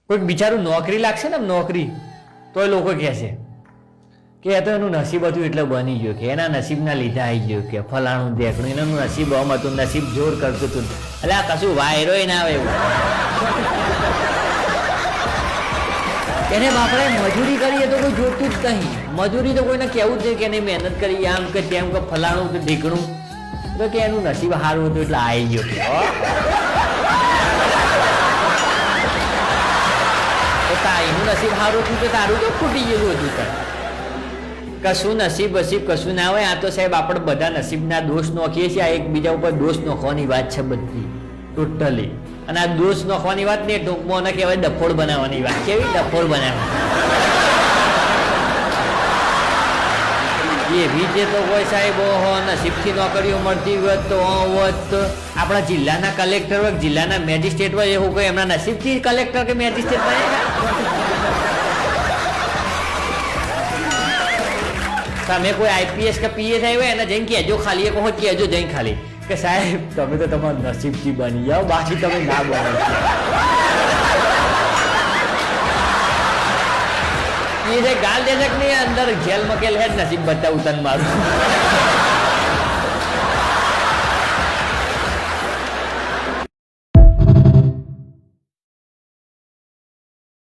કોઈક બિચારું નોકરી લાગશે ને નોકરી તો એ લોકો કહે છે કે એ તો એનું નસીબ હતું એટલે બની ગયો, કે એના નસીબના લીધે આવી ગયો, કે ફલાણું દેખણું એનું નસીબ આમ હતું, નસીબ જોર કરતું હતું. એટલે આ કશું વાયરો ના આવે એવું. એને બાપડે મજૂરી કરીએ તો કોઈ જોતું જ નહીં. મજૂરી તો કોઈને કહેવું જ નહીં કે એને મહેનત કરી આમ કે તેમ કે ફલાણું કે ઢીકણું, તો કે એનું નસીબ સારું હતું એટલે આવી ગયો. એનું નસીબ સારું હતું તો તારું તો ખૂટી ગયેલું હતું. કશું નસીબ વસીબ કશું ના હોય. આ તો સાહેબ આપણે બધા નસીબના દોષ નોખીએ છીએ. આ એકબીજા ઉપર દોષ નોખવાની વાત છે બધી ટોટલી. અને આ દોષ નોખવાની વાત ને ટૂંકમાં ને કહેવાય ડફોડ બનાવવાની વાત. કેવી ડફોડ બનાવવાની એવી જે તો કોઈ સાહેબ નસીબથી નોકરીઓ મળતી હોત તો આપણા જિલ્લાના કલેક્ટર હોય, જિલ્લાના મેજિસ્ટ્રેટ હોય, એવું કોઈ એમના નસીબથી કલેક્ટર કે મેજિસ્ટ્રેટ બને. તમે કોઈ આઈપીએસ કે પીએસઆઈ હોય એને જઈને કહેજો ખાલી, એક વખત કહેજો જઈને ખાલી કે સાહેબ તમે તો તમારા નસીબથી બની જાઓ, બાકી તમે ના બનો. એ જે ગાલ દે છે કે નહીં અંદર જેલ મકેલ હે નસીબ બતાવું તને મારું.